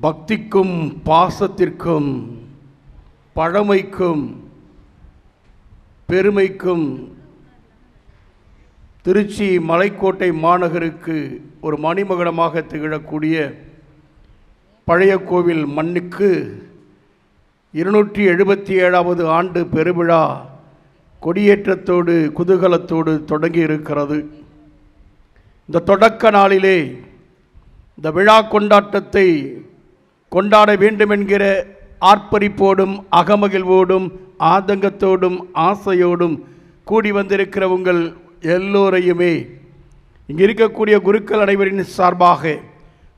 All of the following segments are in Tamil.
பக்திக்கும் பாசத்திற்கும் பழமைக்கும் பெருமைக்கும் திருச்சி மலைக்கோட்டை மாநகருக்கு ஒரு மணிமகுடமாக திகழக்கூடிய பழைய கோவில் மண்ணுக்கு 277வது ஆண்டு பெருவிழா கொடியேற்றத்தோடு குதூகலத்தோடு தொடங்கி இருக்கிறது. இந்த தொடக்க நாளிலே இந்த விழா கொண்டாட்டத்தை கொண்டாட வேண்டுமென்கிற ஆர்ப்பரிப்போடும் அகமகிழ்வோடும் ஆதங்கத்தோடும் ஆசையோடும் கூடி வந்திருக்கிற உங்கள் எல்லோரையுமே இங்கே இருக்கக்கூடிய குருக்கள் அனைவரின் சார்பாக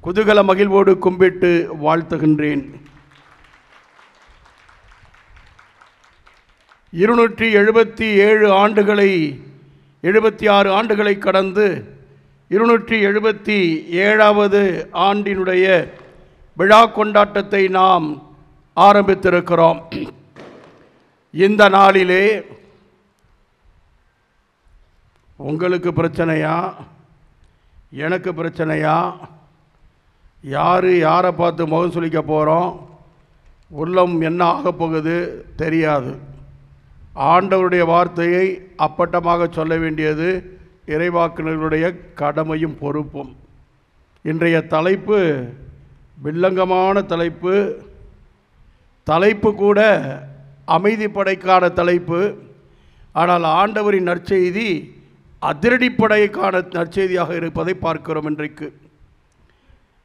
குதூகல மகிழ்வோடு கும்பிட்டு வாழ்த்துகின்றேன். 277 ஆண்டுகளை 76 ஆண்டுகளை கடந்து 277வது ஆண்டினுடைய விழா கொண்டாட்டத்தை நாம் ஆரம்பித்திருக்கிறோம். இந்த நாளிலே உங்களுக்கு பிரச்சனையா, எனக்கு பிரச்சனையா, யார் யாரை பார்த்து முகம் சுளிக்க போகிறோம், உள்ளம் என்ன ஆகப் போகுது தெரியாது. ஆண்டவருடைய வார்த்தையை அப்பட்டமாக சொல்ல வேண்டியது இறைவாக்கினர்களுடைய கடமையும் பொறுப்பும். இன்றைய தலைப்பு வில்லங்கமான தலைப்பு கூட அமைதிப்படைக்கான தலைப்பு. ஆனால் ஆண்டவரின் நற்செய்தி அதிரடிப்படைக்கான நற்செய்தியாக இருப்பதை பார்க்கிறோம். இன்றைக்கு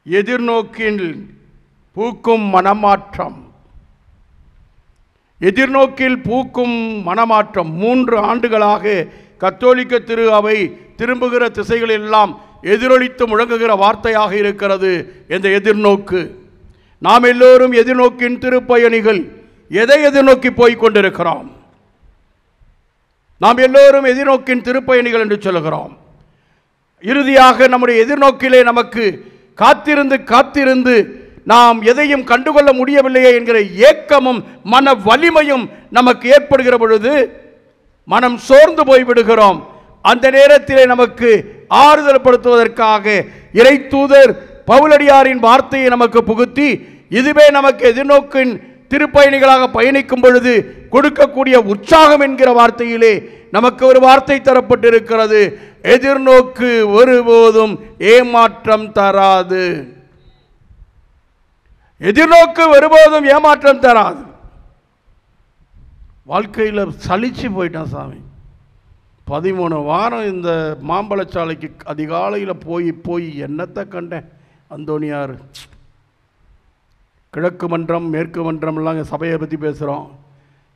எதிர்நோக்கில் பூக்கும் மனமாற்றம், எதிர்நோக்கில் பூக்கும் மனமாற்றம். 3 ஆண்டுகளாக கத்தோலிக்க திரு அவை திரும்புகிற திசைகளெல்லாம் எதிரொலித்து முழங்குகிற வார்த்தையாக இருக்கிறது இந்த எதிர்நோக்கு. நாம் எல்லோரும் எதிர்நோக்கின் திருப்பயணிகள். எதை எதிர்நோக்கி போய் கொண்டிருக்கிறோம்? நாம் எல்லோரும் எதிர்நோக்கின் திருப்பயணிகள் என்று சொல்கிறோம். இறுதியாக நம்முடைய எதிர்நோக்கிலே நமக்கு காத்திருந்து நாம் எதையும் கண்டுகொள்ள முடியவில்லையே என்கிற ஏக்கமும் மன வலிமையும் நமக்கு ஏற்படுகிற பொழுது மனம் சோர்ந்து போய்விடுகிறோம். அந்த நேரத்திலே நமக்கு ஆறுதல் படுத்துவதற்காக இறை தூதர் பவுலடியாரின் வார்த்தையை நமக்கு புகுத்தி, இதுவே நமக்கு எதிர்நோக்கின் திருப்பயணிகளாக பயணிக்கும் பொழுது கொடுக்கக்கூடிய உற்சாகம் என்கிற வார்த்தையிலே நமக்கு ஒரு வார்த்தை தரப்பட்டிருக்கிறது. எதிர்நோக்கு ஒருபோதும் ஏமாற்றம் தராது. எதிர்நோக்கு ஒருபோதும் ஏமாற்றம் தராது. வாழ்க்கையில் சலிச்சு போயிட்டான் சாமி. 13 வாரம் இந்த மாம்பழச்சாலைக்கு அதிகாலையில் போய் என்னத்தை கண்டேன். அந்தோணியார் கிழக்கு மன்றம் மேற்கு மன்றம்லாம் சபையை பற்றி பேசுகிறோம்.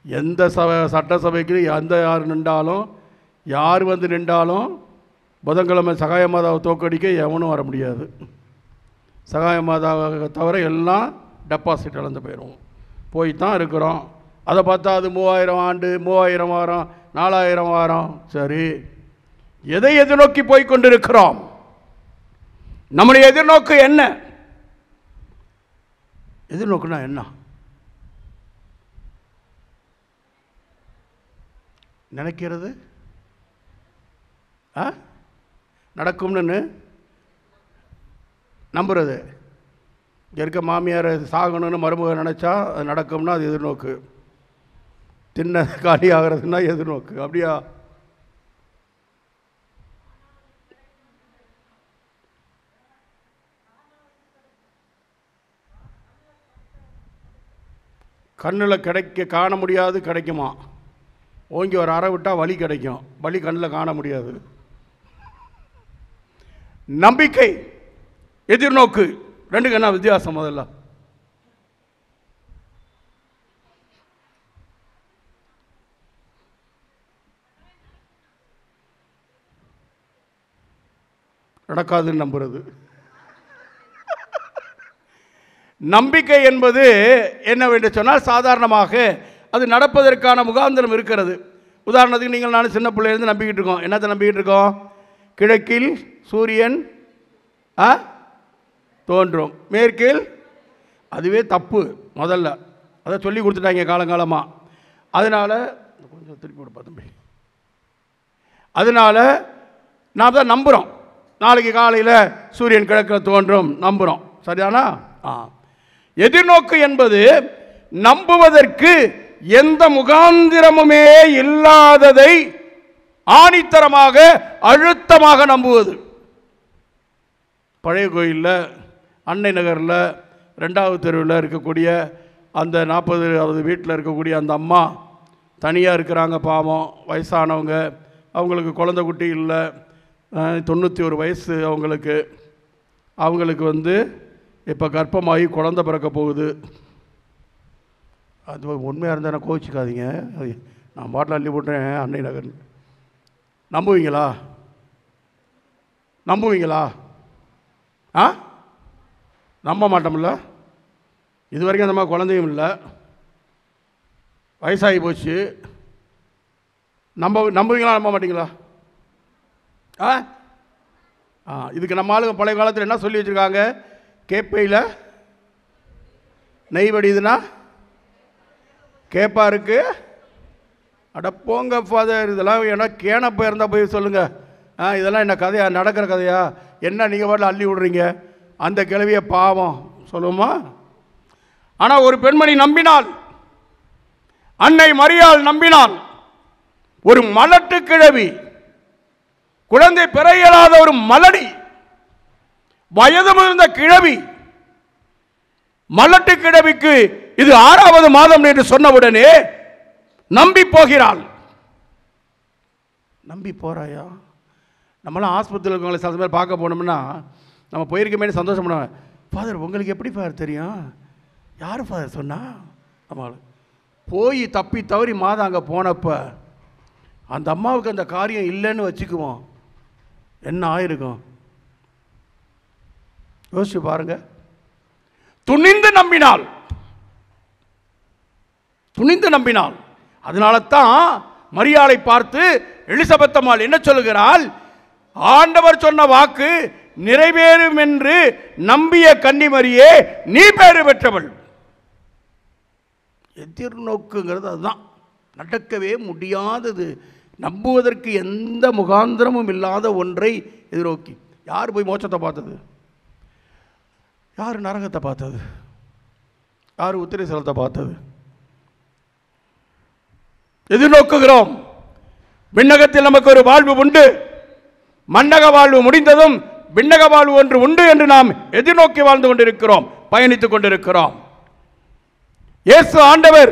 எந்த சட்டசபைக்கு யார் நின்றாலும், யார் வந்து நின்றாலும் புதன்கிழமை சகாய மாதாவை தோக்கடிக்க எவனும் வர முடியாது. சகாய மாதாவை தவிர எல்லாம் டெபாசிட் இழந்து போயிடுவோம். போய் தான் இருக்கிறோம். அதை பார்த்தா அது 3000 ஆண்டு, 3000 வாரம், 4000 வாரம். சரி, எதை எதிர்நோக்கி போய் கொண்டிருக்கிறோம்? நம்முடைய எதிர்நோக்கு என்ன? எதிர்நோக்குனா என்ன? நினைக்கிறது நடக்கும்னு நம்புறது. இங்கே இருக்க மாமியார் சாகணும்னு மருமக நினச்சா அது நடக்கும்னா அது எதிர்நோக்கு. தின்ன காலி ஆகிறதுனா எதிர்நோக்கு. அப்படியா? கண்ணில் காண முடியாது, கிடைக்குமா? ஓங்கி ஒரு அறை விட்டால் வலி கிடைக்கும். வலி கண்ணில் காண முடியாது. நம்பிக்கை, எதிர்நோக்கு, ரெண்டுக்கு என்ன வித்தியாசம்? முதல்ல நடக்காதுன்னு நம்புறது. நம்பிக்கை என்பது என்னவென்று சொன்னால், சாதாரணமாக அது நடப்பதற்கான முகாந்திரம் இருக்கிறது. உதாரணத்துக்கு நீங்கள் நானும் சின்ன பிள்ளையிலேருந்து நம்பிக்கிட்டு இருக்கோம். என்னத்தை நம்பிக்கிட்டு இருக்கோம்? கிழக்கில் சூரியன் தோன்றும், மேற்கில். அதுவே தப்பு. முதல்ல அதை சொல்லி கொடுத்துட்டாங்க காலங்காலமாக. அதனால் கொஞ்சம் திருப்பி கொடுப்பா தம்பி. அதனால் நாம் தான் நம்புகிறோம். நாளைக்கு காலையில் சூரியன் கிழக்கில் தோன்றும் நம்புகிறோம். சரியானா? எதிர்நோக்கு என்பது நம்புவதற்கு எந்த முகாந்திரமுமே இல்லாததை ஆணித்தரமாக அழுத்தமாக நம்புவது. பழைய கோயிலில் அன்னை நகரில் 2வது தெருவில் இருக்கக்கூடிய அந்த 40வது வீட்டில் இருக்கக்கூடிய அந்த அம்மா தனியாக இருக்கிறாங்க. பாவம், வயசானவங்க, அவங்களுக்கு குழந்தை குட்டி இல்லை, 91 வயசு அவங்களுக்கு இப்போ கர்ப்பமாகி குழந்தை பிறக்க போகுது. அது உண்மையாக இருந்தால் கோச்சிக்காதீங்க, நான் பாட்டில் அள்ளி போட்டேன். அன்னை நகர் நம்புவீங்களா? நம்ப மாட்டோம்ல. இது வரைக்கும் அந்த மாதிரி குழந்தையும் இல்லை, வயசாகி போச்சு. நம்புவீங்களா நம்ப மாட்டீங்களா? இதுக்கு நம்ம ஆளுங்க பழைய காலத்தில் என்ன சொல்லி வச்சுருக்காங்க? கேப்பையில் நெய் வடியுதுன்னா கேப்பா இருக்கு. அட போங்க ஃபாதர், இதெல்லாம் ஏன்னா கேனப்போ இருந்தால் போய் சொல்லுங்கள். இதெல்லாம் என்ன கதையா, நடக்கிற கதையா? என்ன நீங்கள் பாட்டில் அள்ளி விடுறீங்க? அந்த கிழவியை பாவம் சொல்லுவோமா? ஆனால் ஒரு பெண்மணி நம்பினாள், அன்னை மரியாள் நம்பினாள். ஒரு மலட்டு கிழவி, குழந்தை பெற இயலாத ஒரு மலடி, வயது முதிர்ந்த கிழவி, மலட்டு கிழவிக்கு இது 6வது மாதம் என்று சொன்னவுடனே நம்பி போகிறாள். நம்பி போறாயா? நம்மளாம் ஆஸ்பத்திரியில் இருக்கவங்களை சில பேர் பார்க்க போனோம்னா நம்ம போயிருக்கமே சந்தோஷம் பண்ணுவேன். ஃபாதர் உங்களுக்கு எப்படி ஃபாதர் தெரியும்? யார் ஃபாதர் சொன்னா? நம்ம போய் தப்பி தவறி மாதம் அங்கே போனப்ப அந்த அம்மாவுக்கு அந்த காரியம் இல்லைன்னு வச்சுக்குவோம், என்ன ஆயிருக்கும் யோசிச்சு பாருங்க. துணிந்து நம்பினாள். அதனால தான் மரியாளை பார்த்து எலிசபெத் அம்மாள் என்ன சொல்லுகிறாள்? ஆண்டவர் சொன்ன வாக்கு நிறைவேறும் என்று நம்பிய கன்னிமரியே நீ பேறு பெற்றவள். எதிர்நோக்குங்கிறது அதுதான், நடக்கவே முடியாதது, நம்புவதற்கு எந்த முகாந்திரமும் இல்லாத ஒன்றை எதிர்நோக்கி. யார் போய் மோட்சத்தை பார்த்தது? யார் நரகத்தை பார்த்தது? யார் உத்திரேசலத்தை பார்த்தது? எதிர்நோக்குகிறோம். விண்ணகத்தில் நமக்கு ஒரு வாழ்வு உண்டு, மண்ணக வாழ்வு முடிந்ததும் விண்ணக வாழ்வு ஒன்று உண்டு என்று நாம் எதிர்நோக்கி வாழ்ந்து கொண்டிருக்கிறோம், பயணித்துக் கொண்டிருக்கிறோம். இயேசு ஆண்டவர்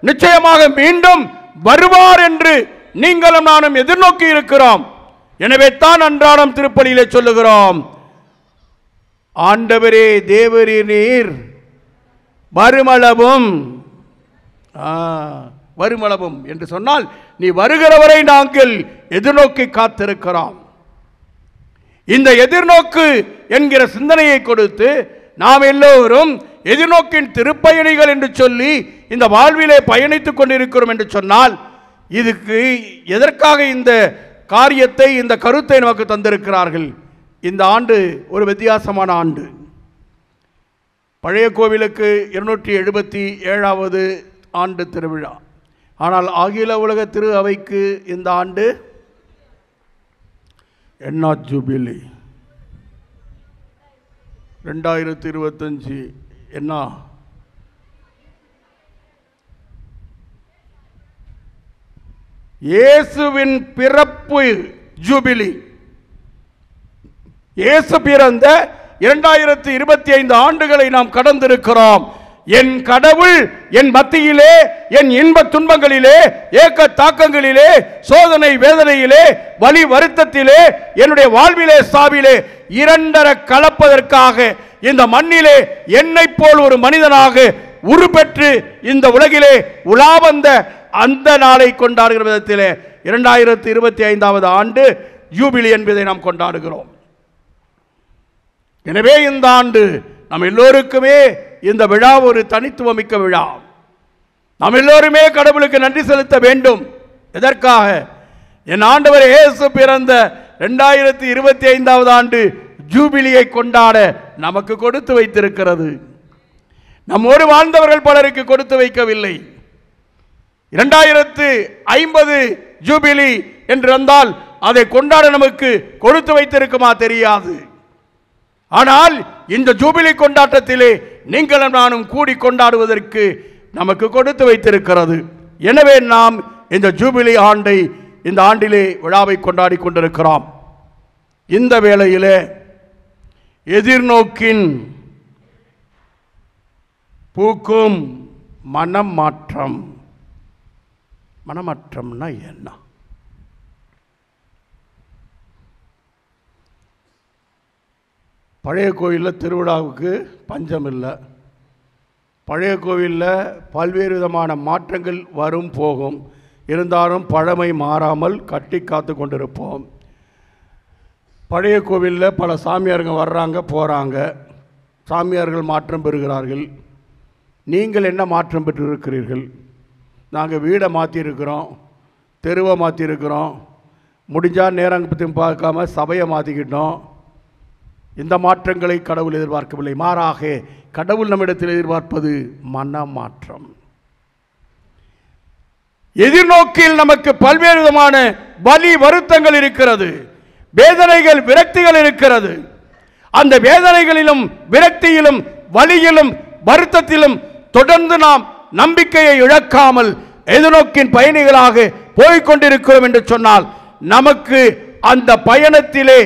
நிச்சயமாக மீண்டும் வருவார் என்று நீங்களும் நானும் எதிர்நோக்கி இருக்கிறோம். எனவே தான் அன்றாடம் திருப்பலியிலே சொல்லுகிறோம், ஆண்டவரே தேவரே நீர் வருமளவும் என்று சொன்னால் நீ வருகிறவரை நாங்கள் எதிர்நோக்கி காத்திருக்கிறோம். இந்த எதிர்நோக்கு என்கிற சிந்தனையை கொடுத்து நாம் எல்லோரும் எதிர்நோக்கின் திருப்பயணிகள் என்று சொல்லி இந்த வாழ்விலே பயணித்துக் கொண்டிருக்கிறோம் என்று சொன்னால், இதுக்கு எதற்காக இந்த காரியத்தை, இந்த கருத்தை நமக்கு தந்திருக்கிறார்கள்? இந்த ஆண்டு ஒரு வித்தியாசமான ஆண்டு. பழைய கோவிலுக்கு 277வது ஆண்டு திருவிழா. ஆனால் அகில உலக திரு அவைக்கு இந்த ஆண்டு என்ன ஜூபிலி 2025 என்ன? இயேசுவின் பிறப்பு ஜூபிலி. இயேசு பிறந்த 2025 ஆண்டுகளை நாம் கடந்திருக்கிறோம். என் கடவுள் என் மத்தியிலே, என் இன்ப துன்பங்களிலே, ஏக்க தாக்கங்களிலே, சோதனை வேதனையிலே, வலி வருத்தத்திலே, என்னுடைய வாழ்விலே சாவிலே இரண்டர கலப்பதற்காக இந்த மண்ணிலே என்னை போல் ஒரு மனிதனாக உருப்பெற்று இந்த உலகிலே உலா வந்த அந்த நாளை கொண்டாடுகிற விதத்திலே 2025வது ஆண்டு ஜூபிலி என்பதை நாம் கொண்டாடுகிறோம். எனவே இந்த ஆண்டு நம் எல்லோருக்குமே இந்த விழா ஒரு தனித்துவமிக்க விழா. நாம் எல்லோருமே கடவுளுக்கு நன்றி செலுத்த வேண்டும். எதற்காக? என் ஆண்டவர் இயேசு பிறந்த 2025வது ஆண்டு ஜூபிலியை கொண்டாட நமக்கு கொடுத்து வைத்திருக்கிறது. நம்மோடு வாழ்ந்தவர்கள் பலருக்கு கொடுத்து வைக்கவில்லை. 2050 ஜூபிலி என்று வந்தால் அதை கொண்டாட நமக்கு கொடுத்து வைத்திருக்குமா தெரியாது. ஆனால் இந்த ஜூபிலி கொண்டாட்டத்திலே நீங்களும் நானும் கூடி கொண்டாடுவதற்கு நமக்கு கொடுத்து வைத்திருக்கிறது. எனவே நாம் இந்த ஜூபிலி ஆண்டை இந்த ஆண்டிலே விழாவை கொண்டாடி கொண்டிருக்கிறோம். இந்த வேளையிலே எதிர்நோக்கின் பூக்கும் மனமாற்றம். மனமாற்றம்னா என்ன? பழைய கோயிலில் திருவிழாவுக்கு பஞ்சம் இல்லை. பழைய கோவிலில் பல்வேறு விதமான மாற்றங்கள் வரும் போகும். இருந்தாலும் பழமை மாறாமல் கட்டி காத்து கொண்டிருப்போம். பழைய கோவிலில் பல சாமியார்கள் வர்றாங்க போகிறாங்க. சாமியார்கள் மாற்றம் பெறுகிறார்கள். நீங்கள் என்ன மாற்றம் பெற்றிருக்கிறீர்கள்? நாங்கள் வீடை மாற்றிருக்கிறோம், தெருவை மாற்றிருக்கிறோம், முடிஞ்சால் நேரம் பற்றி பார்க்காம சபையை மாற்றிக்கிட்டோம். இந்த மாற்றங்களை கடவுள் எதிர்பார்க்கவில்லை. மாறாக கடவுள் நம்மிடத்தில் எதிர்பார்ப்பது மனமாற்றம். எதிர்நோக்கில் நமக்கு பல்வேறு விதமான வலி வருத்தங்கள் இருக்கிறது, வேதனைகள் விரக்திகள் இருக்கிறது. அந்த வேதனைகளிலும் விரக்தியிலும் வலியிலும் வருத்தத்திலும் தொடர்ந்து நாம் நம்பிக்கையை இழக்காமல் எதிர்நோக்கின் பயணிகளாக போய்கொண்டிருக்கிறோம் என்று சொன்னால், நமக்கு அந்த பயணத்திலே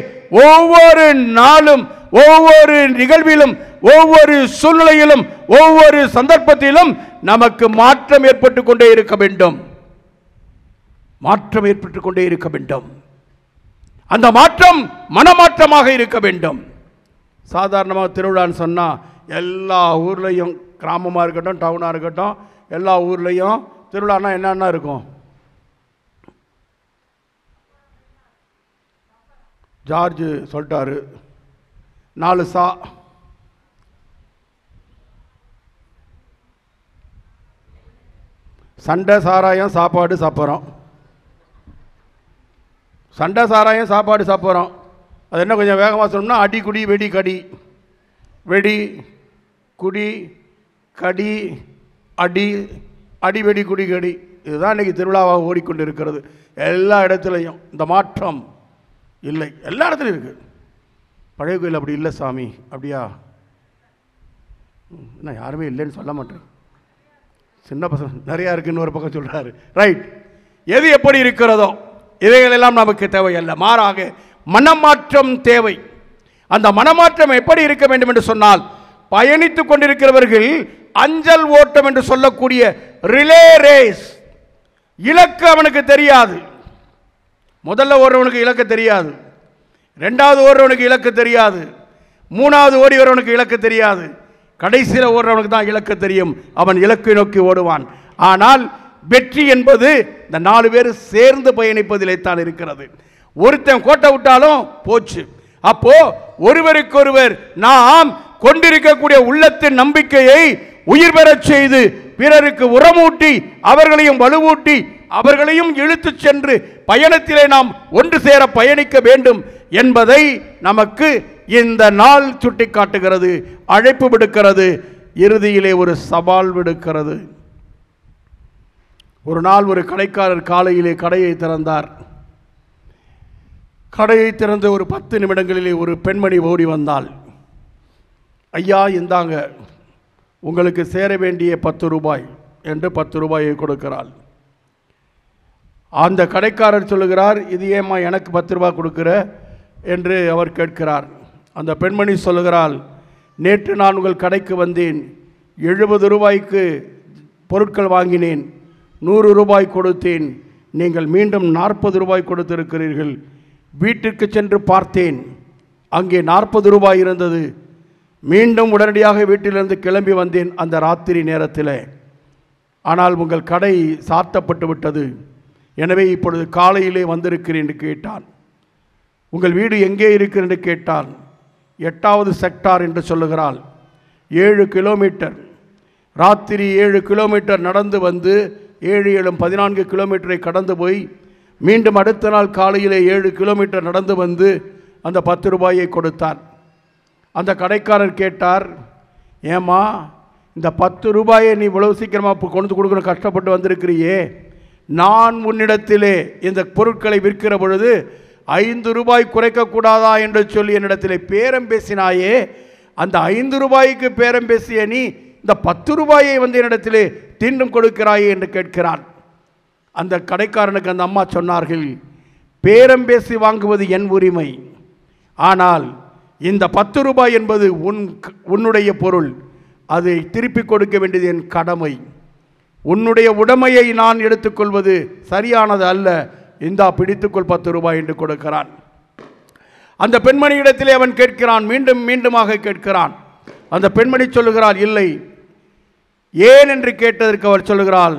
ஒவ்வொரு நாளும் ஒவ்வொரு நிகழ்விலும் ஒவ்வொரு சூழ்நிலையிலும் ஒவ்வொரு சந்தர்ப்பத்திலும் நமக்கு மாற்றம் ஏற்பட்டு கொண்டே இருக்க வேண்டும். மாற்றம் ஏற்பட்டு கொண்டே இருக்க வேண்டும். அந்த மாற்றம் மனமாற்றமாக இருக்க வேண்டும். சாதாரணமாக திருவிழான்னு சொன்னால் எல்லா ஊர்லேயும், கிராமமாக இருக்கட்டும் டவுனாக இருக்கட்டும், எல்லா ஊர்லேயும் திருவிழான்னா என்னென்ன இருக்கும்? ஜார்ஜ் சொல்லிட்டாரு, 4 சா. சண்டை சாராயம் சாப்பாடு சாப்பிட்றோம். சண்டை சாராயம் சாப்பாடு சாப்பிட்றோம். அது என்ன கொஞ்சம் வேகமாக சொன்னோம்னா அடி குடி வெடி கடி. வெடி குடி கடி அடி, அடி வெடி குடி கடி. இதுதான் இன்றைக்கி திருவிழாவாக ஓடிக்கொண்டு இருக்கிறது. எல்லா இடத்துலையும் இந்த மாற்றம் இல்லை. எல்லா இடத்துலையும் இருக்குது. பழைய கோயில் அப்படி இல்லை சாமி. அப்படியா? என்ன யாருமே இல்லைன்னு சொல்ல மாட்டேன். சின்ன பசங்க நிறையா இருக்குன்னு ஒரு பக்கம் சொல்கிறாரு. ரைட். எது எப்படி இருக்கிறதோ இவைகளெல்லாம் நமக்கு தேவையல்ல. மாறாக மனமாற்றம் தேவை. அந்த மனமாற்றம் எப்படி இருக்க வேண்டும் என்று சொன்னால், பயணித்து கொண்டிருக்கிறவர்கள் அஞ்சல் ஓட்டம் என்று சொல்லக்கூடிய ரிலே ரேஸ். இலக்கு அவனுக்கு தெரியாது. முதல்ல ஓடுறவனுக்கு இலக்கு தெரியாது, ரெண்டாவது ஓடுறவனுக்கு இலக்கு தெரியாது, மூணாவது ஓடி வரவனுக்கு இலக்கு தெரியாது, கடைசியில் ஓடுறவனுக்கு தான் இலக்கு தெரியும். அவன் இலக்கை நோக்கி ஓடுவான். ஆனால் வெற்றி என்பது இந்த 4 பேர் சேர்ந்து பயணிப்பதிலே தான் இருக்கிறது. ஒருத்தன் கோட்டை விட்டாலும் போச்சு. அப்போ ஒருவருக்கொருவர் நாம் கொண்டிருக்கக்கூடிய உள்ளத்தின் நம்பிக்கையை உயிர் பெறச் செய்து பிறருக்கு உரமூட்டி அவர்களையும் வலுவூட்டி அவர்களையும் இழுத்து சென்று பயணத்திலே நாம் ஒன்று சேர பயணிக்க வேண்டும் என்பதை நமக்கு இந்த நாள் சுட்டி காட்டுகிறது, அழைப்பு விடுக்கிறது, இறுதியிலே ஒரு சவால் விடுக்கிறது. ஒரு நாள் ஒரு கடைக்காரர் காலையிலே கடையை திறந்தார். கடையை திறந்த ஒரு 10 நிமிடங்களிலே ஒரு பெண்மணி ஓடி வந்தாள். ஐயா, இந்தாங்க உங்களுக்கு சேர வேண்டிய 10 ரூபாய் என்று 10 ரூபாயை கொடுக்கிறாள். அந்த கடைக்காரர் சொல்லுகிறார், இது ஏம்மா எனக்கு 10 ரூபாய் கொடுக்கிற என்று அவர் கேட்கிறார். அந்த பெண்மணி சொல்லுகிறாள், நேற்று நான் உங்கள் கடைக்கு வந்தேன், 70 ரூபாய்க்கு பொருட்கள் வாங்கினேன், 100 ரூபாய் கொடுத்தேன், நீங்கள் மீண்டும் 40 ரூபாய் கொடுத்திருக்கிறீர்கள். வீட்டிற்கு சென்று பார்த்தேன், அங்கே 40 ரூபாய் இருந்தது. மீண்டும் உடனடியாக வீட்டிலிருந்து கிளம்பி வந்தேன் அந்த ராத்திரி நேரத்தில். ஆனால் உங்கள் கடை சாத்தப்பட்டு விட்டது. எனவே இப்பொழுது காலையிலே வந்திருக்கிறேன் என்று கேட்டான். உங்கள் வீடு எங்கே இருக்கிறது என்று கேட்டான். 8வது செக்டார் என்று சொல்லுகிறாள். 7 கிலோமீட்டர். ராத்திரி 7 கிலோமீட்டர் நடந்து வந்து 7 7 14 கிலோமீட்டரை கடந்து போய் மீண்டும் அடுத்த நாள் காலையிலே 7 கிலோமீட்டர் நடந்து வந்து அந்த 10 ரூபாயை கொடுத்தார். அந்த கடைக்காரர் கேட்டார், ஏம்மா இந்த 10 ரூபாயை நீ இவ்வளவு சீக்கிரமாக கொண்டு கொடுக்கணும் கஷ்டப்பட்டு வந்திருக்கிறியே, நான் உன்னிடத்திலே இந்த பொருட்களை விற்கிற பொழுது 5 ரூபாய் குறைக்கக்கூடாதா என்று சொல்லி என்னிடத்திலே பேரம் பேசினாயே, அந்த 5 ரூபாய்க்கு பேரம் பேசிய நீ இந்த 10 ரூபாயை வந்து என்னிடத்திலே தீண்டும் கொடுக்கிறாயே என்று கேட்கிறான். அந்த கடைக்காரனுக்கு அந்த அம்மா சொன்னார்கள், பேரம் பேசி வாங்குவது என் உரிமை, ஆனால் இந்த 10 ரூபாய் என்பது உன்னுடைய பொருள், அதை திருப்பி கொடுக்க வேண்டியது என் கடமை. உன்னுடைய உடைமையை நான் எடுத்துக்கொள்வது சரியானது அல்ல, இந்தா பிடித்துக்கொள் 10 ரூபாய் என்று கொடுக்கிறான். அந்த பெண்மணியிடத்திலே அவன் கேட்கிறான், மீண்டும் மீண்டுமாக கேட்கிறான். அந்த பெண்மணி சொல்லுகிறாள், இல்லை. ஏன் என்று கேட்டதற்கு அவர் சொல்லுகிறாள்,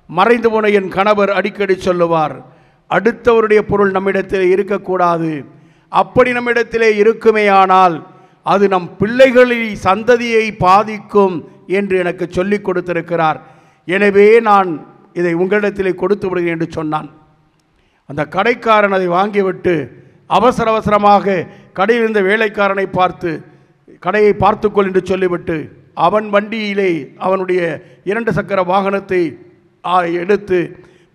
மறைந்து போன என் கணவர் அடிக்கடி சொல்லுவார், அடுத்தவருடைய பொருள் நம்மிடத்திலே இருக்கக்கூடாது, அப்படி நம்மிடத்திலே இருக்குமேயானால் அது நம் பிள்ளைகளின் சந்ததியை பாதிக்கும் என்று எனக்கு சொல்லிக் கொடுத்திருக்கிறார். எனவே நான் இதை உங்களிடத்திலே கொடுத்து விடுகிறேன் என்று சொன்னான். அந்த கடைக்காரன் அதை வாங்கிவிட்டு அவசர அவசரமாக கடையில் இருந்த வேலைக்காரனை பார்த்து, கடையை பார்த்துக்கொள் என்று சொல்லிவிட்டு அவன் வண்டியிலே அவனுடைய 2 சக்கர வாகனத்தை எடுத்து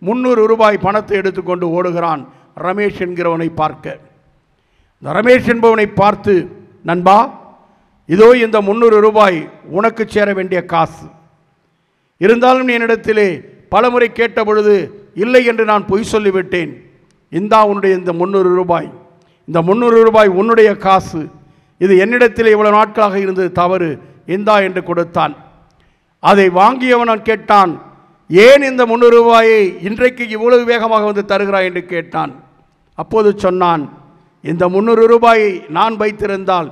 300 ரூபாய் பணத்தை எடுத்துக்கொண்டு ஓடுகிறான் ரமேஷ் என்கிறவனை பார்க்க. இந்த ரமேஷ் என்பவனை பார்த்து, நண்பா, இதோ இந்த 300 ரூபாய் உனக்கு சேர வேண்டிய காசு, இருந்தாலும் நீ என்னிடத்திலே பலமுறை கேட்ட பொழுது இல்லை என்று நான் பொய் சொல்லிவிட்டேன், இந்தா உன்னுடைய இந்த 300 ரூபாய், இந்த 300 ரூபாய் உன்னுடைய காசு, இது என்னிடத்தில் இவ்வளவு நாட்களாக இருந்தது தவறு, இந்தா என்று கொடுத்தான். அதை வாங்கியவன் கேட்டான், ஏன் இந்த 300 ரூபாயை இன்றைக்கு இவ்வளவு வேகமாக வந்து தருகிறாய் என்று கேட்டான். அப்போது சொன்னான், இந்த 300 ரூபாயை நான் வைத்திருந்தால்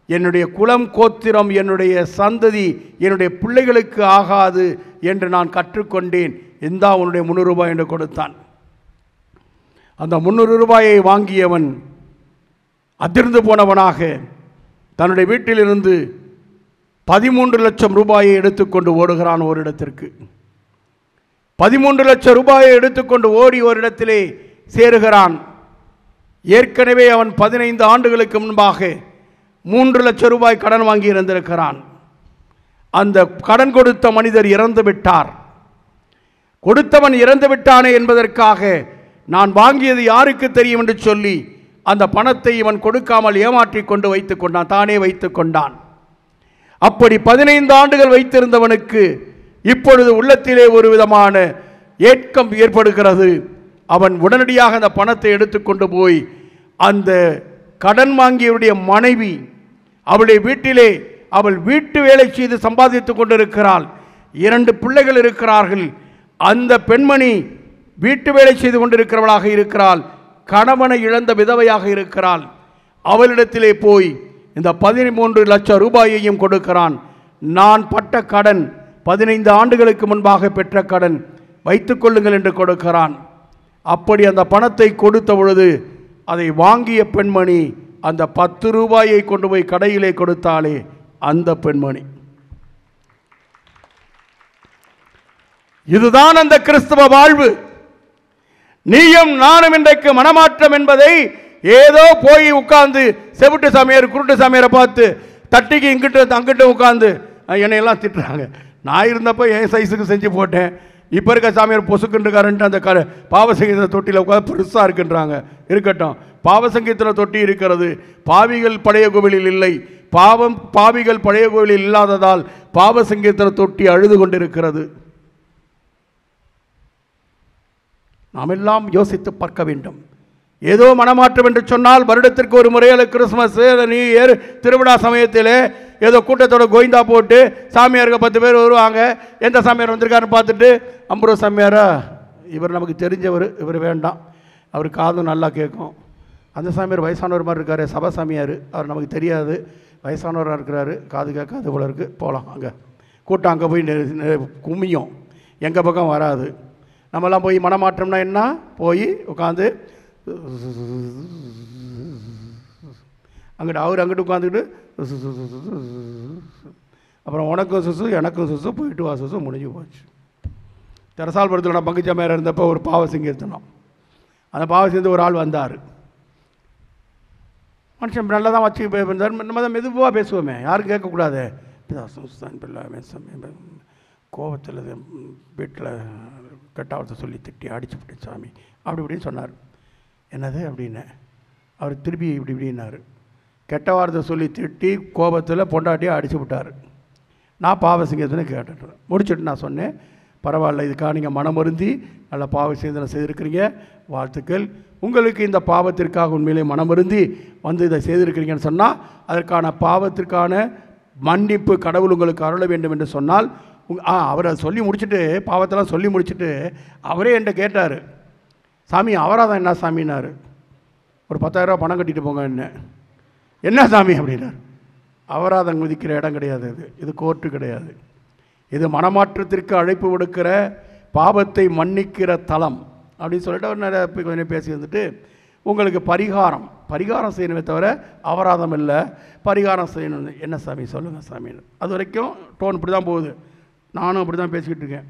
என்னுடைய குலம் கோத்திரம் என்னுடைய சந்ததி என்னுடைய பிள்ளைகளுக்கு ஆகாது என்று நான் கற்றுக்கொண்டேன், இந்தா உன்னுடைய 300 ரூபாய் என்று கொடுத்தான். அந்த 300 ரூபாயை வாங்கியவன் அதிர்ந்து போனவனாக தன்னுடைய வீட்டிலிருந்து 13 லட்சம் ரூபாயை எடுத்துக்கொண்டு ஓடுகிறான் ஒரு இடத்திற்கு. 13 லட்சம் ரூபாயை எடுத்துக்கொண்டு ஓடி ஒரு இடத்திலே சேருகிறான். ஏற்கனவே அவன் 15 ஆண்டுகளுக்கு முன்பாக 3 லட்சம் ரூபாய் கடன் வாங்கி இருந்திருக்கிறான். அந்த கடன் கொடுத்த மனிதர் இறந்து விட்டார். கொடுத்தவன் இறந்து விட்டானே என்பதற்காக நான் வாங்கியது யாருக்கு தெரியும் என்று சொல்லி அந்த பணத்தை இவன் கொடுக்காமல் ஏமாற்றிக் கொண்டு வைத்துக் கொண்டான், தானே வைத்துக் கொண்டான். அப்படி 15 ஆண்டுகள் வைத்திருந்தவனுக்கு இப்பொழுது உள்ளத்திலே ஒரு விதமான ஏக்கம் ஏற்படுகிறது. அவன் உடனடியாக அந்த பணத்தை எடுத்துக்கொண்டு போய் அந்த கடன் வாங்கியவருடைய மனைவி, அவளுடைய வீட்டிலே அவள் வீட்டு வேலை செய்து சம்பாதித்துக் கொண்டிருக்கிறாள். 2 பிள்ளைகள் இருக்கிறார்கள். அந்த பெண்மணி வீட்டு வேலை செய்து கொண்டிருக்கிறவளாக இருக்கிறாள். கணவனை இழந்த விதவையாக இருக்கிறாள். அவளிடத்திலே போய் இந்த 13 லட்சம் ரூபாயையும் கொடுக்கிறான். நான் பட்ட கடன் 15 ஆண்டுகளுக்கு முன்பாக பெற்ற கடன், வைத்துக் கொள்ளுங்கள் என்று கொடுக்கிறான். அப்படி அந்த பணத்தை கொடுத்த பொழுது அதை வாங்கிய பெண்மணி அந்த 10 ரூபாயை கொண்டு போய் கடையிலே கொடுத்தாலே அந்த பெண்மணி. இதுதான் அந்த கிறிஸ்தவ வாழ்வு. நீயும் நானும் இன்றைக்கு மனமாற்றம் என்பதை ஏதோ போய் உட்கார்ந்து செவிட்டு சாமியார் குருட்டு சாமியாரை பார்த்து தட்டிக்கு இங்கிட்டு அங்கிட்ட உட்கார்ந்து என்னையெல்லாம் திட்டுறாங்க. நான் இருந்தப்போ என் சைஸுக்கு செஞ்சு போட்டேன், இப்போ இருக்க சாமியார் பொசுக்குன்றுக்காரன்ட்டு அந்த பாவசங்கீத தொட்டியில் உட்காந்து பெருசாக இருக்குன்றாங்க. இருக்கட்டும், பாவசங்கீத தொட்டி இருக்கிறது, பாவிகள் பழைய கோவிலில் இல்லை. பாவிகள் பழைய கோவிலில் இல்லாததால் பாவசங்கீத தொட்டி அழுது கொண்டிருக்கிறது. நாம் எல்லாம் யோசித்து பார்க்க வேண்டும். ஏதோ மனமாற்றம் என்று சொன்னால் வருடத்திற்கு ஒரு முறையில் கிறிஸ்துமஸ், நீ திருவிழா சமயத்தில் ஏதோ கூட்டத்தோட கோயிந்தா போட்டு சாமியாருக்கு 10 பேர் வருவாங்க. எந்த சாமியார் வந்திருக்காருன்னு பார்த்துட்டு, அம்புரோ சாமியாரா, இவர் நமக்கு தெரிஞ்சவர், இவர் வேண்டாம், அவர் காதும் நல்லா கேட்கும். அந்த சாமியார் வயசானவர் மாதிரி இருக்கார், சபா சாமியார், அவர் நமக்கு தெரியாது, வயசானவராக இருக்கிறாரு, காது கேட்காது போல இருக்குது, போகலாம். அங்கே கூட்டம் அங்கே போய் கும்மியும், எங்கள் பக்கம் வராது. நம்மெல்லாம் போய் மனமாற்றம்னா என்ன, போய் உட்காந்து அங்கிட்டு அவர் அங்கிட்டு உட்காந்துக்கிட்டு அப்புறம் உனக்கும் சுசு எனக்கும் சுசு, போயிட்டு வா சுசு, முடிஞ்சு போச்சு. தெரசால்புரத்தில் நான் பங்குச்சமையர் இருந்தப்போ ஒரு பாவ சங்கீர்த்தனம், அந்த பாவ சேர்ந்து ஒரு ஆள் வந்தார். மனுஷன் நல்லா தான் வச்சு நம்ம தான் மெதுவாக பேசுவோமே, யாரும் கேட்கக்கூடாது. கோபத்தில் வீட்டில் கெட்டாவத்தை சொல்லி திட்டி அடிச்சுவிட்டேன் சாமி அப்படி இப்படின்னு சொன்னார். என்னது அப்படின்னு அவர் திருப்பி இப்படி இப்படின்னாரு. கெட்ட வார்த்தை சொல்லி திட்டி கோபத்தில் பொண்டாட்டியை அடிச்சு விட்டார். நான் பாவ சிங்கத்தினை கேட்டுட்டேன். முடிச்சுட்டு நான் சொன்னேன், பரவாயில்ல, இதுக்காக நீங்கள் மனமருந்தி நல்ல பாவ சிந்தனை செய்திருக்கிறீங்க, வாழ்த்துக்கள். உங்களுக்கு இந்த பாவத்திற்காக உண்மையிலே மனமருந்தி வந்து இதை செய்திருக்கிறீங்கன்னு சொன்னால் அதற்கான பாவத்திற்கான மன்னிப்பு கடவுள் உங்களுக்கு அருள வேண்டும் என்று சொன்னால் அவர் அதை சொல்லி முடிச்சுட்டு, பாவத்தெல்லாம் சொல்லி முடிச்சுட்டு அவரே என்கிட்ட கேட்டார், சாமி அவராதான் என்ன சாமின்னாரு. ஒரு 10,000 பணம் கட்டிட்டு போங்க. என்ன சாமி அப்படின்னார். அபராதம் விதிக்கிற இடம் கிடையாது, இது கோர்ட்டு கிடையாது, இது மனமாற்றத்திற்கு அழைப்பு விடுக்கிற பாவத்தை மன்னிக்கிற தலம் அப்படின்னு சொல்லிட்டு அவர் நிறைய கொஞ்சம் பேசி வந்துட்டு, உங்களுக்கு பரிகாரம் செய்யணுமே தவிர அபராதம் இல்லை, பரிகாரம் செய்யணும். என்ன சாமி சொல்லுங்கள் சாமின்னு. அது வரைக்கும் டோன் இப்படி தான் போகுது, நானும் அப்படி தான் பேசிக்கிட்டு இருக்கேன்.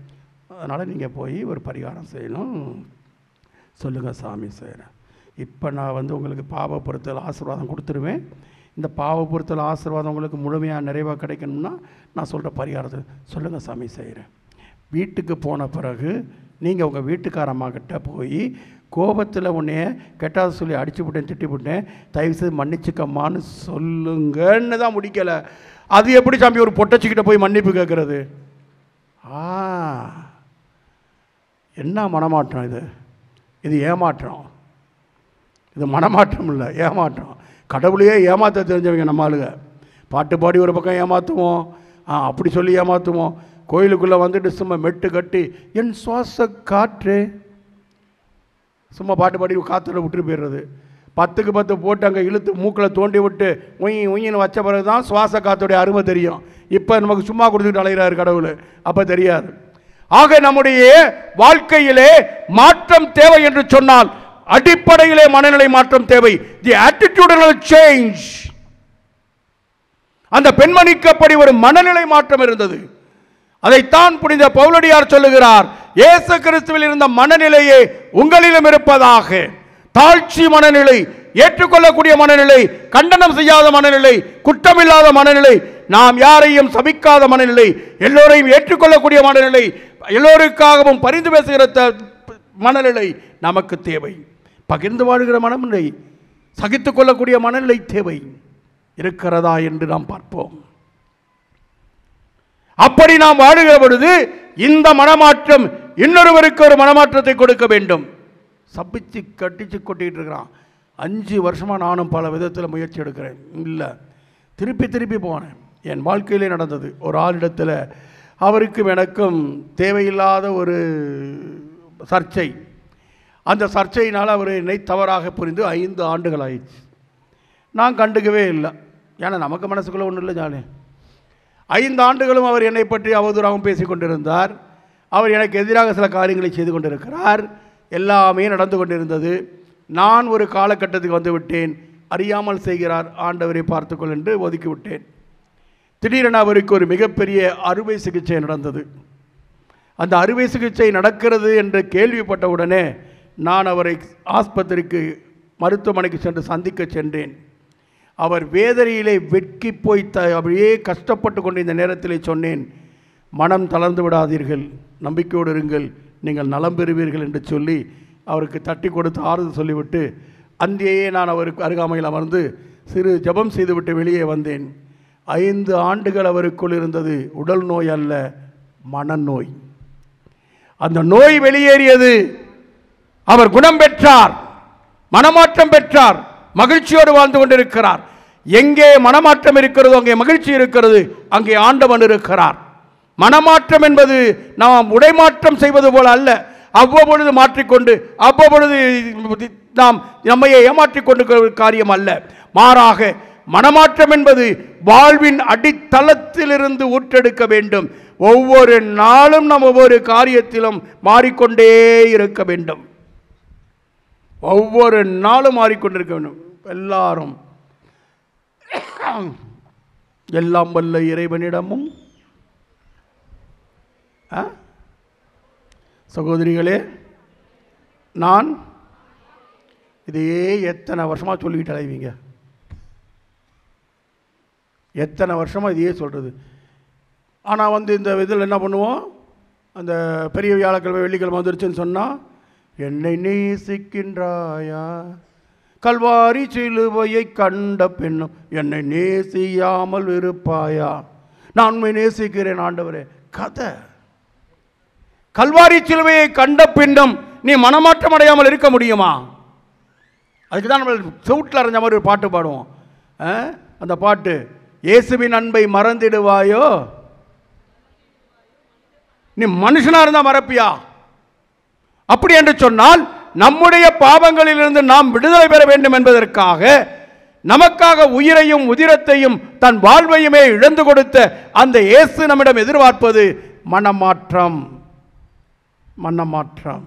அதனால் நீங்கள் போய் ஒரு பரிகாரம் செய்யணும், சொல்லுங்கள் சாமி செய்கிறேன். இப்போ நான் வந்து உங்களுக்கு பாவ பொறுத்தல் ஆசீர்வாதம் கொடுத்துருவேன். இந்த பாவ பொறுத்தல் ஆசீர்வாதம் உங்களுக்கு முழுமையாக நிறைவாக கிடைக்கணும்னா நான் சொல்கிற பரிகாரத்தை சொல்லுங்கள் சாமி செய்கிறேன். வீட்டுக்கு போன பிறகு நீங்கள் உங்கள் வீட்டுக்காரம்மாக்கிட்ட போய் கோபத்தில் உன்னைய கெட்டாத சொல்லி அடிச்சு விட்டேன், திட்டி விட்டேன், தயவுசெய்து மன்னிச்சுக்கம்மான்னு சொல்லுங்கன்னு தான் முடிக்கலை. அது எப்படி சாமி ஒரு பொட்டச்சிக்கிட்ட போய் மன்னிப்பு கேட்குறது? என்ன மனமாற்றம் இது? இது ஏமாற்றம். இது மனமாற்றம் இல்லை, ஏமாற்றம். கடவுளையே ஏமாற்ற தெரிஞ்சவங்க நம்ம ஆளுங்க. பாட்டு பாடி ஒரு பக்கம் ஏமாற்றுவோம், அப்படி சொல்லி ஏமாற்றுவோம். கோயிலுக்குள்ளே வந்துட்டு சும்மா மெட்டு கட்டி என் சுவாச காற்று சும்மா பாட்டு பாடி காற்றுல விட்டுட்டு போயிடுறது. 10க்கு 10 போட்டு அங்கே இழுத்து மூக்கில் தோண்டி விட்டு உயின்னு வச்ச பிறகு தான் சுவாச காற்றுடைய அருமை தெரியும். இப்போ நமக்கு சும்மா கொடுத்துக்கிட்டு அலைகிறாரு கடவுள், அப்போ தெரியாது. ஆக நம்முடைய வாழ்க்கையிலே மாற்றம் தேவை என்று சொன்னால் அடிப்படையிலே மனநிலை மாற்றம் தேவை. தி attitudinal change. அந்த பெண்மணிக்கு அப்படி ஒரு மனநிலை மாற்றம் இருந்தது. அதைத்தான் புனித பவுலடியார் சொல்லுகிறார், இயேசு கிறிஸ்துவில் இருந்த மனநிலையே உங்களிலும் இருப்பதாக. தாழ்ச்சி மனநிலை, ஏற்றுக்கொள்ளக்கூடிய மனநிலை, கண்டனம் செய்யாத மனநிலை, குற்றமில்லாத மனநிலை, நாம் யாரையும் சபிக்காத மனநிலை, எல்லோரையும் ஏற்றுக்கொள்ளக்கூடிய மனநிலை, எல்லோருக்காகவும் பரிந்து பேசுகிற மனநிலை நமக்கு தேவை. பகிர்ந்து வாழ்கிற மனநிலை, சகித்துக் கொள்ளக்கூடிய மனநிலை தேவை. இருக்கிறதா என்று நாம் பார்ப்போம். அப்படி நாம் வாழுகிற பொழுது இந்த மனமாற்றம் இன்னொருவருக்கு ஒரு மனமாற்றத்தை கொடுக்க வேண்டும். சபிச்சு கட்டிச்சு கொட்டிட்டு இருக்கிறான். 5 வருஷமா நானும் பல விதத்தில் முயற்சி எடுக்கிறேன், இல்லை திருப்பி போனேன். என் வாழ்க்கையிலே நடந்தது. ஒரு ஆளிடத்தில் அவருக்கும் எனக்கும் தேவையில்லாத ஒரு சர்ச்சை. அந்த சர்ச்சையினால் அவர் என்னை தவறாக புரிந்து 5 ஆண்டுகள் ஆயிடுச்சு. நான் கண்டுக்கவே இல்லை, ஏன்னா நமக்கு மனசுக்குள்ளே ஒன்றும் இல்லை ஜாலி. 5 ஆண்டுகளும் அவர் என்னை பற்றி அவதூறாகவும் பேசி கொண்டிருந்தார். அவர் எனக்கு எதிராக சில காரியங்களை செய்து கொண்டிருக்கிறார். எல்லாமே நடந்து கொண்டிருந்தது. நான் ஒரு காலகட்டத்துக்கு வந்து விட்டேன், அறியாமல் செய்கிறார் ஆண்டவரை பார்த்துக்கொள் என்று ஒதுக்கி விட்டேன். திடீரென அவருக்கு ஒரு மிகப்பெரிய அறுவை சிகிச்சை நடந்தது. அந்த அறுவை சிகிச்சை நடக்கிறது என்று கேள்விப்பட்ட உடனே நான் அவரை ஆஸ்பத்திரிக்கு மருத்துவமனைக்கு சென்று சந்திக்க சென்றேன். அவர் வேதனையிலே வெட்கி போய் அப்படியே கஷ்டப்பட்டு கொண்டு இந்த நேரத்திலே சொன்னேன், மனம் தளர்ந்து விடாதீர்கள், நம்பிக்கையோடு இருங்கள், நீங்கள் நலம் பெறுவீர்கள் என்று சொல்லி அவருக்கு தட்டி கொடுத்து ஆறுதல் சொல்லிவிட்டு அங்கேயே நான் அவருக்கு அருகாமையில் அமர்ந்து சிறு ஜெபம் செய்துவிட்டு வெளியே வந்தேன். 5 ஆண்டுகள் அவருக்குள் இருந்தது உடல் நோய் அல்ல, மனநோய். அந்த நோய் வெளியேறியது. அவர் குணம் பெற்றார், மனமாற்றம் பெற்றார், மகிழ்ச்சியோடு வாழ்ந்து கொண்டிருக்கிறார். எங்கே மனமாற்றம் இருக்கிறதோ அங்கே மகிழ்ச்சி இருக்கிறது, அங்கே ஆண்டவன் இருக்கிறார். மனமாற்றம் என்பது நாம் உடைமாற்றம் செய்வது போல அல்ல. அவ்வப்பொழுது மாற்றிக்கொண்டு அவ்வப்பொழுது நாம் நம்மையை ஏமாற்றிக்கொண்டு காரியம் அல்ல. மாறாக மனமாற்றம் என்பது வாழ்வின் அடித்தளத்திலிருந்து ஊற்றெடுக்க வேண்டும். ஒவ்வொரு நாளும் நாம் ஒவ்வொரு காரியத்திலும் மாறிக்கொண்டே இருக்க வேண்டும். ஒவ்வொரு நாளும் மாறிக்கொண்டிருக்க வேண்டும். எல்லாரும் எல்லாம் வல்ல இறைவனிடமும் சகோதரிகளே, நான் இதையே எத்தனை வருஷமாக சொல்லிக்கிட்டு அலைவீங்க, எத்தனை வருஷமாக இதையே சொல்கிறது. ஆனால் இந்த இதில் என்ன பண்ணுவோம், அந்த பெரிய வியாழக்கிழமை வெள்ளிக்கிழமை வந்துருச்சுன்னு சொன்னால், என்னை நேசிக்கின்றாயா, கல்வாரி சிலுவையை கண்ட பின்னும் என்னை நேசியாமல் இருப்பாயா? நான் உண்மை நேசிக்கிறேன் ஆண்டவரே. கதை. கல்வாரி சிலுவையை கண்ட பின்னும் நீ மனமாற்றம் அடையாமல் இருக்க முடியுமா? அதுக்கு தான் நம்ம செவுட்டில் அரைஞ்ச மாதிரி ஒரு பாட்டு பாடுவோம். அந்த பாட்டு, இயேசுவின் அன்பை மறந்திடுவாயோ? நீ மனுஷனா இருந்தா மறப்பியா? அப்படி என்று சொன்னால் நம்முடைய பாவங்களிலிருந்து நாம் விடுதலை பெற வேண்டும் என்பதற்காக நமக்காக உயிரையும் உதிரத்தையும் தன் வாழ்வையுமே இழந்து கொடுத்த அந்த இயேசு நம்மிடம் எதிர்பார்ப்பது மனமாற்றம். மனமாற்றம்.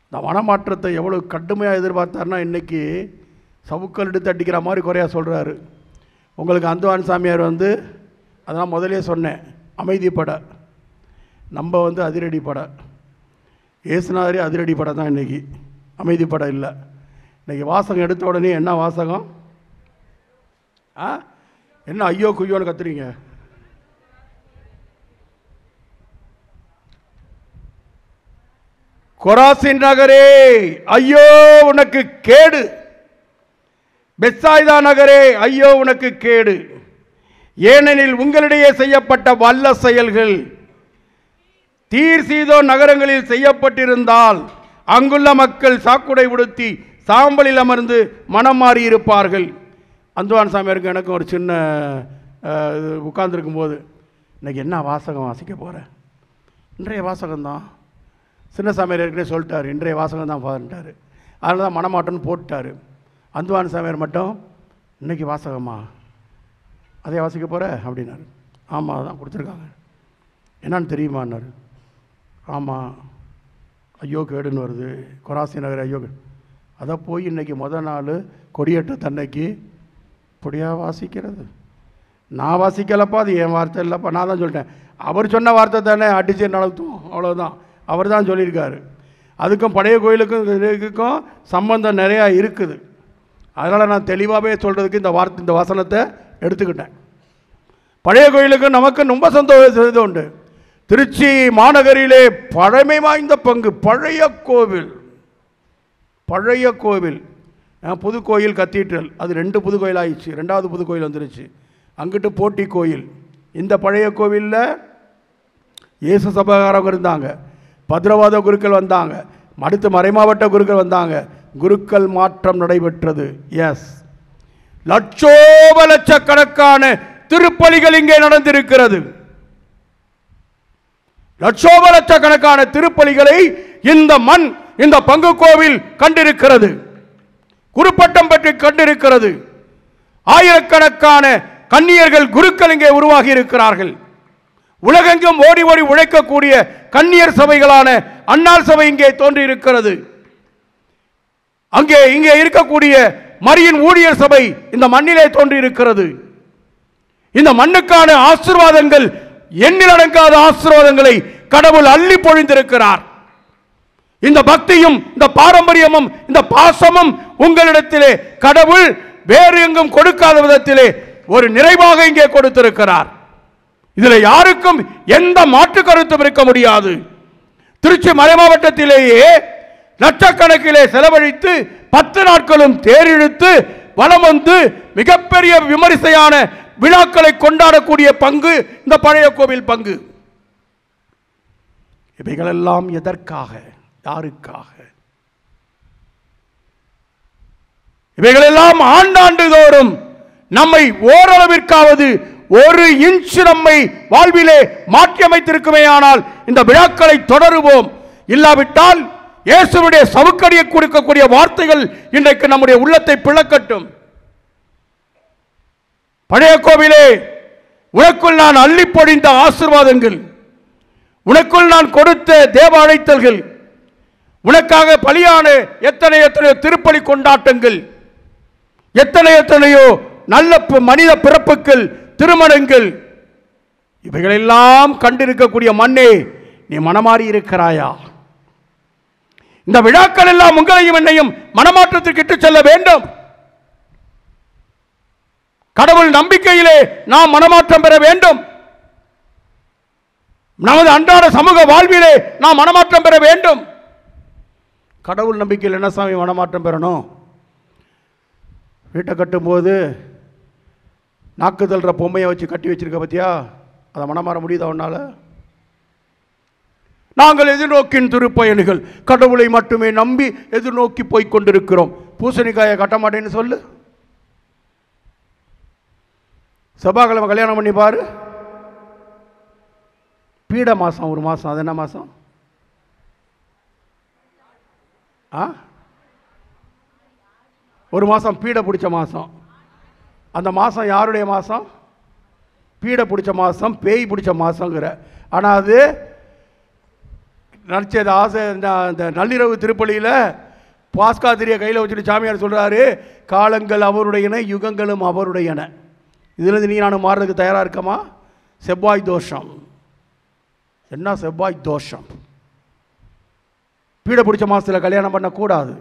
இந்த மனமாற்றத்தை எவ்வளவு கடுமையாக எதிர்பார்த்தார்னா இன்னைக்கு சவுக்கல் எடுத்து அடிக்கிற மாதிரி குறையா சொல்கிறாரு. உங்களுக்கு அந்தவான் சாமியார் அதான் முதலே சொன்னேன், அமைதி பட, நம்ம அதிரடி பட. ஏசுநாதரே அதிரடி படம் தான் இன்றைக்கி, அமைதி படம் இல்லை. இன்றைக்கி வாசகம் எடுத்த உடனே என்ன வாசகம்? என்ன ஐயோ குய்யோன்னு கத்துறீங்க? கொராசின் நகரே ஐயோ உனக்கு கேடு, பெத்சாய்தா நகரே ஐயோ உனக்கு கேடு, ஏனெனில் உங்களிடையே செய்யப்பட்ட வல்ல செயல்கள் தீர் சீதோ நகரங்களில் செய்யப்பட்டிருந்தால் அங்குள்ள மக்கள் சாக்குடை உடுத்தி சாம்பலில் அமர்ந்து மனம் மாறி இருப்பார்கள். அந்தவான் சாமியாருக்கு எனக்கு ஒரு சின்ன உட்கார்ந்துருக்கும் போது, இன்னைக்கு என்ன வாசகம் வாசிக்க போகிறேன்? இன்றைய வாசகம்தான். சின்ன சாமியார் ஏற்கனவே சொல்லிட்டார், இன்றைய வாசகம் தான் பாருட்டார். அதனால தான் மனமாட்டம்னு போட்டார். அந்தவான் சாமியார் மட்டும் இன்னைக்கு வாசகமா, அதே வாசிக்க போகிற அப்படின்னாரு. ஆமாம் அதான் கொடுத்துருக்காங்க. என்னான்னு தெரியுமான்னாரு. ஆமாம் ஐயோ கேடுன்னு வருது, கொராசி நகர் ஐயோ கேடு. அதை போய் இன்றைக்கி முதல் நாள் கொடியேற்ற தன்னைக்கு இப்படியாக வாசிக்கிறது? நான் வாசிக்கலப்பா, அது என் வார்த்தை இல்லைப்பா. நான் தான் சொல்லிட்டேன், அவர் சொன்ன வார்த்தை தானே அடிச்சு நடத்தும், அவ்வளோதான். அவர் தான் சொல்லியிருக்காரு. அதுக்கும் பழைய கோயிலுக்கும் இதுக்கும் சம்பந்தம் நிறையா இருக்குது. அதனால் நான் தெளிவாகவே சொல்கிறதுக்கு இந்த வசனத்தை எடுத்துக்கிட்டேன். பழைய கோயிலுக்கு நமக்கு ரொம்ப சந்தோஷம் உண்டு. திருச்சி மாநகரிலே பழமை வாய்ந்த பங்கு பழைய கோவில். பழைய கோவில், புது கோயில் கத்தீட்ரல், அது 2 புது கோயில் ஆயிடுச்சு. 2வது புது கோயில் வந்துருச்சு. அங்கிட்டு போட்டி கோயில். இந்த பழைய கோவிலில் இயேசு சபகாரங்க இருந்தாங்க, பத்ரவாத குருக்கள் வந்தாங்க, அடுத்து மறைமாவட்ட குருக்கள் வந்தாங்க. குருக்கள் மாற்றம் நடைபெற்றது. எஸ், லட்சோப லட்சக்கணக்கான திருப்பலிகள் இங்கே நடந்திருக்கிறது. லட்சோப லட்சக்கணக்கான திருப்பலிகளை இந்த மண், இந்த பங்கு கோவில் கண்டிருக்கிறது. குருப்பட்டம் பற்றி கண்டிருக்கிறது. ஆயிரக்கணக்கான கன்னியர்கள் குருக்கள் இங்கே உருவாகி இருக்கிறார்கள். உலகெங்கும் ஓடி ஓடி உழைக்கக்கூடிய கன்னியர் சபைகளான அன்னாள் சபை இங்கே தோன்றி இருக்கிறது. இங்கே இருக்கக்கூடிய மரியின் ஊழியர் சபை இந்த மண்ணிலே தோன்றி இருக்கிறது. இந்த மண்ணுக்கான ஆசீர்வாதங்கள், எண்ணிலடங்காத ஆசீர்வாதங்களை கடவுள் அள்ளி பொழிந்திருக்கிறார். இந்த பக்தியும் இந்த பாரம்பரியமும் இந்த பாசமும் உங்களிடத்திலே கடவுள் வேறு எங்கும் கொடுக்காத விதத்திலே ஒரு நிறைவாக இங்கே கொடுத்திருக்கிறார். இதில் யாருக்கும் எந்த மாற்று கருத்தும் இருக்க முடியாது. திருச்சி மறை மாவட்டத்திலேயே லட்சக்கணக்கிலே செலவழித்து 10 நாட்களும் தேரிழுத்து வலம் வந்து மிகப்பெரிய விமரிசையான விழாக்களை கொண்டாடக்கூடிய பங்கு இந்த பழைய கோவில் பங்கு. இவைகளெல்லாம் எதற்காக, யாருக்காக? இவைகளெல்லாம் ஆண்டாண்டு தோறும் நம்மை ஓரளவிற்காவது 1 இன்ச் நம்மை வாழ்விலே மாற்றி அமைத்திருக்குமே. ஆனால் இந்த விழாக்களை தொடருவோம். இல்லாவிட்டால் இயேசுவுடைய சவுக்கடியை கொடுக்கக்கூடிய வார்த்தைகள் இன்றைக்கு நம்முடைய உள்ளத்தை பிளக்கட்டும். பழைய கோவிலே உனக்குள் நான் அள்ளி பொழிந்த ஆசீர்வாதங்கள், உனக்குள் நான் கொடுத்த தேவ அழைத்தல்கள், உனக்காக பலியான எத்தனையோ திருப்பலி கொண்டாட்டங்கள், எத்தனையோ நல்ல மனித பிறப்புகள், திருமணங்கள், இவைகளெல்லாம் கண்டிருக்கக்கூடிய மண்ணே, நீ மனமாறி இருக்கிறாயா? இந்த விழாக்கள் எல்லாம் உங்களையும் என்னையும் மனமாற்றத்திற்கு இட்டு செல்ல வேண்டும். கடவுள் நம்பிக்கையிலே நாம் மனமாற்றம் பெற வேண்டும். நமது அன்றாட சமூக வாழ்விலே நாம் மனமாற்றம் பெற வேண்டும். கடவுள் நம்பிக்கையில் என்ன சாமி மனமாற்றம் பெறணும்? வீட்டை கட்டும்போது நாக்கு தள்ளுற பொம்மையை வச்சு கட்டி வச்சிருக்க பற்றியா? அதை மனமாற முடியுதா உன்னால்? நாங்கள் எதிர்நோக்கின் திருப்பயணிகள், கடவுளை மட்டுமே நம்பி எதிர்நோக்கி போய் கொண்டிருக்கிறோம். பூசணிக்காயை கட்ட மாட்டேன்னு சொல்லு. செவ்வாய்க்கிழமை கல்யாணம் பண்ணி பாரு. பீட மாதம் ஒரு மாதம், அது என்ன மாதம்? ஒரு மாதம் பீடை பிடிச்ச மாதம். அந்த மாதம் யாருடைய மாதம்? பீடை பிடிச்ச மாதம், பேய் பிடிச்ச மாதங்கிற. ஆனால் அது நினச்சது ஆசை. இந்த நள்ளிரவு திருப்பலியில் பாஸ்காதிரியை கையில் வச்சுட்டு சாமியார் சொல்கிறாரு, காலங்கள் அவருடையன, யுகங்களும் அவருடையன. இதுலேருந்து நீ நான் மாறுறதுக்கு தயாராக இருக்கமா? செவ்வாய் தோஷம். என்ன செவ்வாய் தோஷம்? பீடை பிடிச்ச மாதத்தில் கல்யாணம் பண்ணக்கூடாது.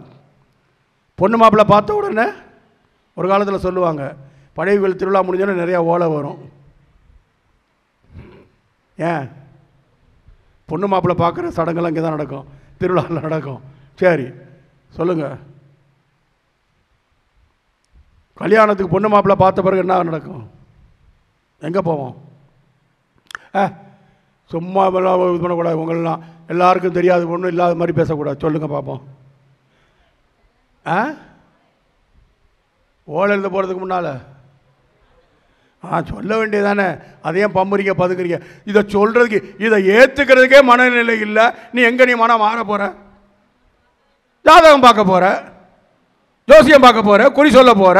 பொண்ணு மாப்பிள்ளை பார்த்த உடனே ஒரு காலத்தில் சொல்லுவாங்க, பழைய கோயில் திருவிழா முடிஞ்சோன்னே நிறையா ஓலை வரும். ஏன்? பொண்ணு மாப்பிள்ளை பார்க்குற சடங்கெல்லாம் இங்கே தான் நடக்கும், திருவிழாவில் நடக்கும். சரி சொல்லுங்கள், கல்யாணத்துக்கு பொண்ணு மாப்பிள்ளை பார்த்த பிறகு என்ன நடக்கும்? எங்கே போவோம்? சும்மா இது பண்ணக்கூடாது. உங்களெலாம் எல்லாருக்கும் தெரியாது, ஒன்றும் இல்லாத மாதிரி பேசக்கூடாது. சொல்லுங்கள் பார்ப்போம். ஓலை எழுத போகிறதுக்கு முன்னால் சொல்ல வேண்டியதானே. அதையும் பம்புறீங்க பதுக்குறீங்க. இதை சொல்கிறதுக்கு, இதை ஏற்றுக்கிறதுக்கே மனநிலை இல்லை. நீ எங்கே நீ மனம் மாற போகிற? ஜாதகம் பார்க்க போகிற, ஜோசியம் பார்க்க போகிற, குறி சொல்ல போகிற.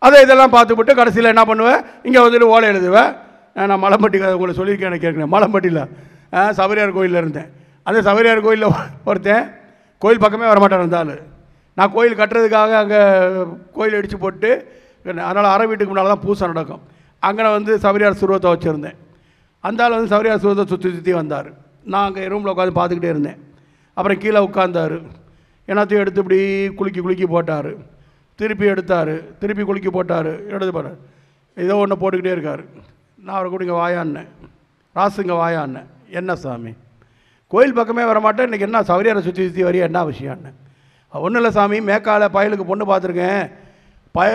அதை இதெல்லாம் பார்த்துவிட்டு கடைசியில் என்ன பண்ணுவேன்? இங்கே வந்துட்டு ஓலை எழுதுவேன். நான் மலம்பட்டி உங்களை சொல்லியிருக்கேன், எனக்கு கேட்குறேன். மலம்பட்டியில் சபரியார் கோயிலில் இருந்தேன். அந்த சபரியார் கோயிலில் ஒருத்தன் கோயில் பக்கமே வரமாட்டான் இருந்தாலும். நான் கோயில் கட்டுறதுக்காக அங்கே கோயில் அடித்து போட்டு, அதனால் அரை வீட்டுக்கு முன்னால் தான் பூசை நடக்கும். அங்கே வந்து சபரியார் சுருவத்தை வச்சுருந்தேன். அந்த ஆள் வந்து சபரியார் சுருவத்தை சுற்றி சுற்றி வந்தார். நான் அங்கே ரூமில் உட்காந்து பார்த்துக்கிட்டே இருந்தேன். அப்புறம் கீழே உட்காந்தார். எல்லாத்தையும் எடுத்து இப்படி குலுக்கி போட்டார். திருப்பி எடுத்தார், திருப்பி குலுக்கி போட்டார், எடுத்து போட்டார். ஏதோ ஒன்று போட்டுக்கிட்டே இருக்கார். நான் அவரை கூட இங்கே வாயான்னேன், ராசுங்க வாயான்னேன். என்ன சாமி, கோயில் பக்கமே வரமாட்டேன், இன்றைக்கி என்ன சபரியாரை சுற்றி சுற்றி வரையா, என்ன விஷயம்னு? ஒன்றும் இல்லை சாமி, மேக்கால பயலுக்கு பொண்ணு பார்த்துருக்கேன்.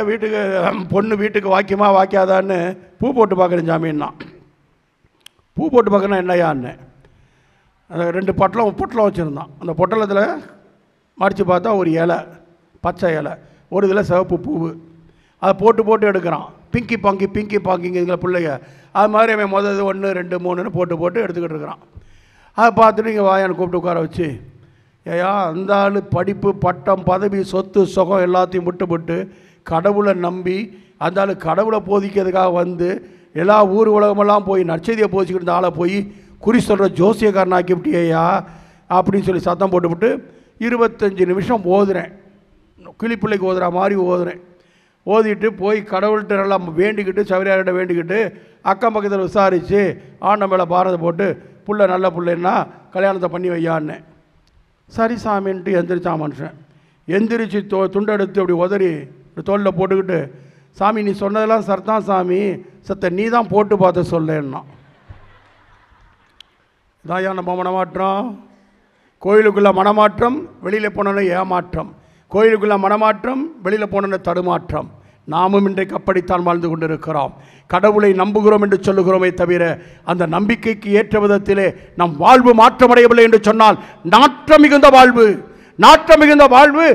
வீட்டுக்கு பொண்ணு வீட்டுக்கு வாக்கியமா வாக்கியாதான்னு பூ போட்டு பார்க்குறேன் சாமின்னா. பூ போட்டு பார்க்கணும் என்னையான்னு. அந்த 2 பொட்டலம் வச்சுருந்தான். அந்த பொட்டலத்தில் மடித்து பார்த்தா ஒரு இலை, பச்சை இலை, ஒரு இதில் சிவப்பு பூவு. அதை போட்டு எடுக்கிறான். பிங்கி பாங்கிங்க இதில் பிள்ளைங்க. அது மாதிரி அவன் முதல் 1 2 3ன்னு போட்டு எடுத்துக்கிட்டு இருக்கிறான். அதை பார்த்துட்டு இங்கே வாயான்னு கூப்பிட்டு உட்கார வச்சு, ஏயா அந்த ஆள் படிப்பு பட்டம் பதவி சொத்து சுகம் எல்லாத்தையும் விட்டுப்பட்டு கடவுளை நம்பி அந்த ஆள் கடவுளை போதிக்கிறதுக்காக வந்து எல்லா ஊர் உலகமெல்லாம் போய் நற்செய்தியை போதிச்சுக்கிட்டு இருந்த ஆளை போய் குறி சொல்கிற ஜோசியக்காரனாக்கி விட்டியா அப்படின்னு சொல்லி சத்தம் போட்டுவிட்டு 25 நிமிஷம் ஓதுறேன். கிளிப்பிள்ளைக்கு ஓதுற மாதிரி ஓதுறேன். ஓதிட்டு போய் கடவுள்கிட்ட நல்லா வேண்டிக்கிட்டு, சபரியார்கிட்ட வேண்டிக்கிட்டு, அக்கம் பக்கத்தில் விசாரித்து ஆண்ட மேலே பாரதை போட்டு, புள்ள நல்ல பிள்ளைன்னா கல்யாணத்தை பண்ணி வையான்னு. சரி சாமின்ட்டு எந்திரிச்சான் மனுஷன். எந்திரிச்சு துண்டெடுத்து அப்படி உதறி தோளில் போட்டுக்கிட்டு, சாமி நீ சொன்னதெல்லாம் சர்தான் சாமி, நீ தான் போட்டு பார்த்து சொல்லேன்னா. இதான் ஏன் நம்ம மனமாற்றம்? கோயிலுக்குள்ளே மனமாற்றம், வெளியில் போனோன்னு ஏமாற்றம். கோயிலுக்குள்ளே மனமாற்றம், வெளியில் போனோன்னு தடுமாற்றம். நாமும் இன்றைக்கு அப்படித்தான் வாழ்ந்து கொண்டிருக்கிறோம். கடவுளை நம்புகிறோம் என்று சொல்லுகிறோமே தவிர அந்த நம்பிக்கைக்கு ஏற்ற விதத்திலே நம் வாழ்வு மாற்றமடையவில்லை என்று சொன்னால் நாற்றம் மிகுந்த வாழ்வு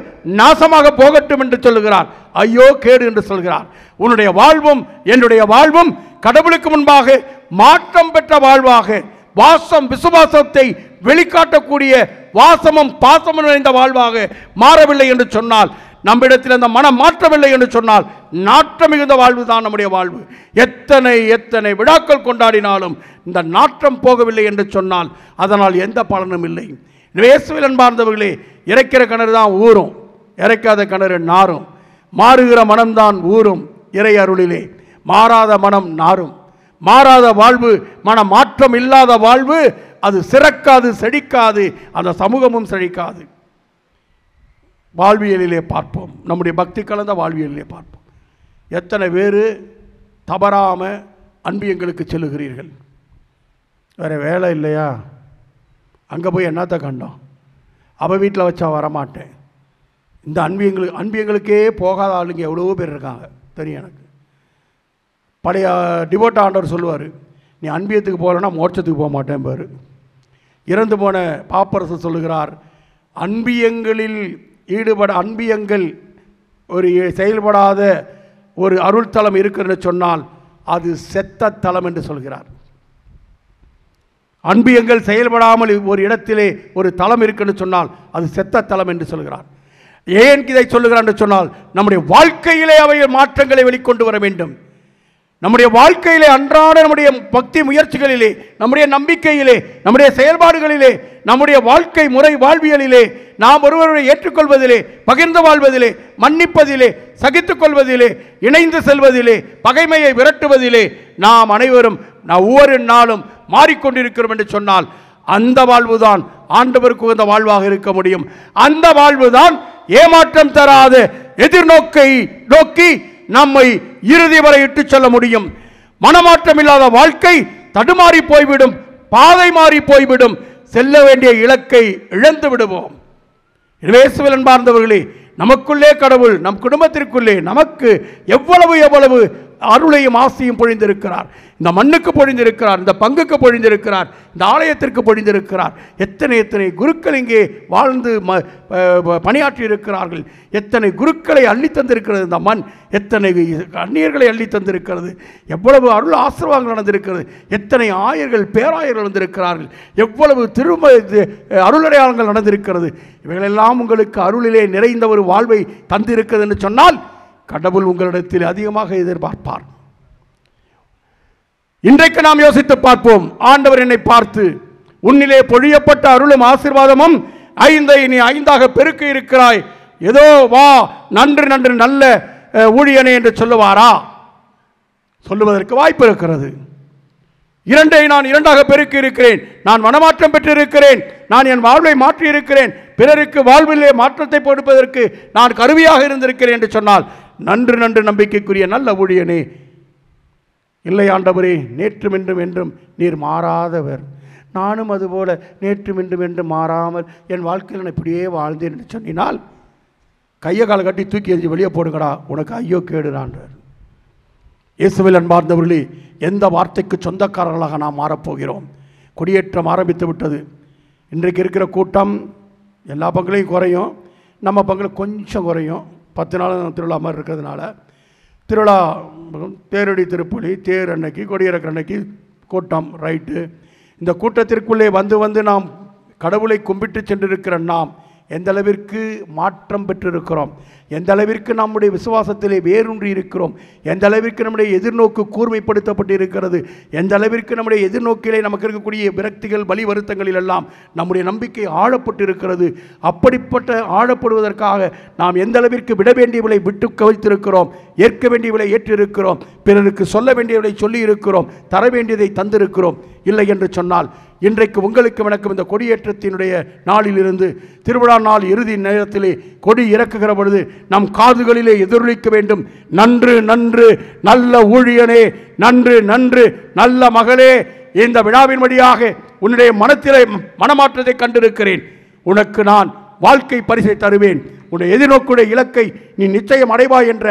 நாசமாக போகட்டும் என்று சொல்லுகிறார். ஐயோ கேடு என்று சொல்கிறார். உன்னுடைய வாழ்வும் என்னுடைய வாழ்வும் கடவுளுக்கு முன்பாக மாற்றம் பெற்ற வாழ்வாக, வாசம் விசுவாசத்தை வெளிக்காட்டக்கூடிய வாசமும் பாசமும் நிறைந்த வாழ்வாக மாறவில்லை என்று சொன்னால், நம்மிடத்தில் அந்த மனம் மாற்றவில்லை என்று சொன்னால் நாற்றம் மிகுந்த வாழ்வு தான் நம்முடைய வாழ்வு. எத்தனை விழாக்கள் கொண்டாடினாலும் இந்த நாற்றம் போகவில்லை என்று சொன்னால் அதனால் எந்த பலனும் இல்லை. இயேசுவில் அன்பார்ந்தவர்களே, இறைக்கிற கிணறு தான் ஊறும், இறைக்காத கிணறு நாரும். மாறுகிற மனம்தான் ஊறும் இறை அருளிலே, மாறாத மனம் நாரும். மாறாத வாழ்வு, மன மாற்றம் இல்லாத வாழ்வு, அது சிறக்காது, செழிக்காது, அந்த சமூகமும் செழிக்காது. வாழ்வியலிலே பார்ப்போம், நம்முடைய பக்தி கலந்த வாழ்வியலிலே பார்ப்போம். எத்தனை பேர் தவறாமல் அன்பியங்களுக்கு செல்லுகிறீர்கள்? வேறு வேலை இல்லையா? அங்கே போய் என்னத்தை கண்டோம்? அவள் வீட்டில் வச்சா வரமாட்டேன், இந்த அன்பியங்களுக்கே போகாத ஆளுங்க எவ்வளவோ பேர் இருக்காங்க தெரியும் எனக்கு. பழைய டிவோட் ஆண்டவர் சொல்லுவார், நீ அன்பியத்துக்கு போகலன்னா மோட்சத்துக்கு போக மாட்டேன் பாரு. இறந்து போன பாப்பரசு சொல்லுகிறார், அன்பியங்களில் அன்பியங்கள் ஒரு செயல்படாத ஒரு அருள் தலம் இருக்குன்னு சொன்னால் அது செத்த தலம் என்று சொல்கிறார். அன்பியங்கள் செயல்படாமல் ஒரு இடத்திலே ஒரு தலம் இருக்குன்னு சொன்னால் அது செத்த தலம் என்று சொல்கிறார். ஏன் இதை சொல்லுகிறார் என்று சொன்னால், நம்முடைய வாழ்க்கையிலே அவை மாற்றங்களை வெளிக்கொண்டு வர வேண்டும். நம்முடைய வாழ்க்கையிலே அன்றாட நம்முடைய பக்தி முயற்சிகளிலே, நம்முடைய நம்பிக்கையிலே, நம்முடைய செயல்பாடுகளிலே, நம்முடைய வாழ்க்கை முறை வாழ்வியலிலே, நாம் ஒருவரை ஏற்றுக்கொள்வதிலே, பகிர்ந்து வாழ்வதிலே, மன்னிப்பதிலே, சகித்துக் கொள்வதிலே, இணைந்து செல்வதிலே, பகைமையை விரட்டுவதிலே நாம் அனைவரும் ஒவ்வொரு நாளும் மாறிக்கொண்டிருக்கிறோம் என்று சொன்னால் அந்த வாழ்வுதான் ஆண்டவருக்கு உகந்த வாழ்வாக இருக்க முடியும். அந்த வாழ்வுதான் ஏமாற்றம் தராத எதிர்நோக்கை நோக்கி நம்மை இறுதி வரை இட்டு செல்ல முடியும். மனமாற்றம் இல்லாத வாழ்க்கை தடுமாறி போய்விடும், பாதை மாறி போய்விடும், செல்ல வேண்டிய இலக்கை இழந்து விடுவோம். இயேசுவில் அன்பார்ந்தவர்களே, நமக்குள்ளே கடவுள் நம் குடும்பத்திற்குள்ளே நமக்கு எவ்வளவு அருளையும் ஆசையும் பொழிந்திருக்கிறார். இந்த மண்ணுக்கு பொழிந்திருக்கிறார், இந்த பங்குக்கு பொழிந்திருக்கிறார், இந்த ஆலயத்திற்கு பொழிந்திருக்கிறார். எத்தனை குருக்கள் இங்கே வாழ்ந்து பணியாற்றி இருக்கிறார்கள். எத்தனை குருக்களை அள்ளி தந்திருக்கிறது இந்த மண், எத்தனை அந்நியர்களை அள்ளி தந்திருக்கிறது, எவ்வளவு அருள் ஆசீர்வாதங்கள் நடந்திருக்கிறது, எத்தனை ஆயர்கள் பேராயர்கள் வந்திருக்கிறார்கள், எவ்வளவு அருளடையாளங்கள் நடந்திருக்கிறது. இவைகளெல்லாம் உங்களுக்கு அருளிலே நிறைந்த ஒரு வாழ்வை தந்திருக்கிறது என்று சொன்னால் கடவுள் உங்களிடத்தில் அதிகமாக எதிர்பார்ப்பார். இன்றைக்கு நாம் யோசித்து பார்ப்போம். ஆண்டவர் என்னை பார்த்து, உன்னிலே பொழியப்பட்ட அருளும் ஆசீர்வாதமும் 5 நீ 5ஆக பெருக்க இருக்கிறாய், ஏதோ வா நன்று நன்று நல்ல ஊழியனே என்று சொல்லுவாரா? சொல்லுவதற்கு வாய்ப்பு இருக்கிறது. 2 நான் 2ஆக பெருக்கி இருக்கிறேன், நான் மனமாற்றம் பெற்றிருக்கிறேன், நான் என் வாழ்வை மாற்றி இருக்கிறேன், பிறருக்கு வாழ்விலே மாற்றத்தை கொடுப்பதற்கு நான் கருவியாக இருந்திருக்கிறேன் என்று சொன்னால் நன்று நன்று நம்பிக்கைக்குரிய நல்ல ஊழியனே. இல்லை ஆண்டவரே, நேற்றும் இன்றும் என்றும் நீர் மாறாதவர், நானும் அதுபோல நேற்றும் இன்றும் என்றும் மாறாமல் என் வாழ்க்கையில் நான் இப்படியே வாழ்ந்தேன் என்று சொன்னால் கையை காலை கட்டி தூக்கி எறிஞ்சு வெளியே போடுங்கடா, உனக்கு ஐயோ கேடுறான்றார். இயேசுவில் அன்பார்ந்தவர்களே, எந்த வார்த்தைக்கு சொந்தக்காரர்களாக நாம் மாறப்போகிறோம்? கொடியேற்றம் ஆரம்பித்து விட்டது. இன்றைக்கு இருக்கிற கூட்டம் எல்லா பங்குலையும் குறையும், நம்ம பங்கில் கொஞ்சம் குறையும். 10 நாள் திருவிழா மாதிரி இருக்கிறதுனால திருவிழா தேரடி திருப்பலி தேர் அன்னைக்கு கொடியிறக்கிற அன்னைக்கு கூட்டம் ரைட்டு. இந்த கூட்டத்திற்குள்ளே வந்து நாம் கடவுளை கும்பிட்டு சென்றிருக்கிற நாம் எந்த அளவிற்கு மாற்றம் பெற்றிருக்கிறோம், எந்த அளவிற்கு நம்முடைய விசுவாசத்திலே வேரூன்றி இருக்கிறோம், எந்த அளவிற்கு நம்முடைய எதிர்நோக்கு கூர்மைப்படுத்தப்பட்டு இருக்கிறது, எந்த அளவிற்கு நம்முடைய எதிர்நோக்கிலே நமக்கு இருக்கக்கூடிய விரக்திகள் வலி வருத்தங்களில் எல்லாம் நம்முடைய நம்பிக்கை ஆழப்பட்டு இருக்கிறது. அப்படிப்பட்ட ஆழப்படுவதற்காக நாம் எந்த அளவிற்கு விட வேண்டியவளை விட்டு கவிழ்த்திருக்கிறோம், ஏற்க வேண்டியவளை ஏற்றிருக்கிறோம், பிறருக்கு சொல்ல வேண்டியவளை சொல்லி இருக்கிறோம், தர வேண்டியதை தந்திருக்கிறோம். இல்லை என்று சொன்னால் இன்றைக்கு உங்களுக்கு வணக்கம் இந்த கொடியேற்றத்தினுடைய நாளிலிருந்து திருவிழா நாள் இறுதி நேரத்திலே கொடி இறக்குகிற பொழுது நம் காதுகளிலே எதிரொலிக்க வேண்டும், நன்று நன்று நல்ல ஊழியனே, நன்று நன்று நல்ல மகளே, இந்த விழாவின் வழியாக உன்னுடைய மனத்திலே மனமாற்றத்தை கண்டிருக்கிறேன், உனக்கு நான் வாழ்க்கை பரிசை தருவேன், உன்னுடைய எதிர்நோக்குடைய இலக்கை நீ நிச்சயம் அடைவாய் என்ற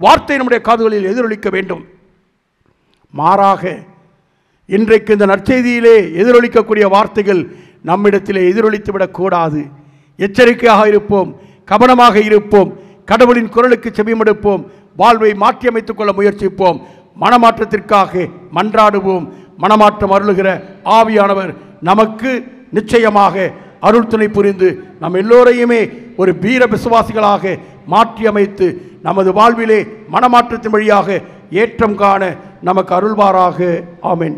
வார்த்தை நம்முடைய காதுகளில் எதிரொலிக்க வேண்டும். மாறாக இன்றைக்கு இந்த நற்செய்தியிலே எதிரொலிக்கக்கூடிய வார்த்தைகள் நம்மிடத்திலே எதிரொலித்து விடக்கூடாது. எச்சரிக்கையாக இருப்போம், கவனமாக இருப்போம், கடவுளின் குரலுக்கு செவிமடுப்போம், வாழ்வை மாற்றியமைத்துக் கொள்ள முயற்சிப்போம், மனமாற்றத்திற்காக மன்றாடுவோம். மனமாற்றம் அருளுகிற ஆவியானவர் நமக்கு நிச்சயமாக அருள் துணை புரிந்து நம் எல்லோரையுமே ஒரு வீர விசுவாசிகளாக மாற்றியமைத்து நமது வாழ்விலே மனமாற்றத்தின் வழியாக ஏற்றம் காண நமக்கு அருள்வாராக. ஆமென்.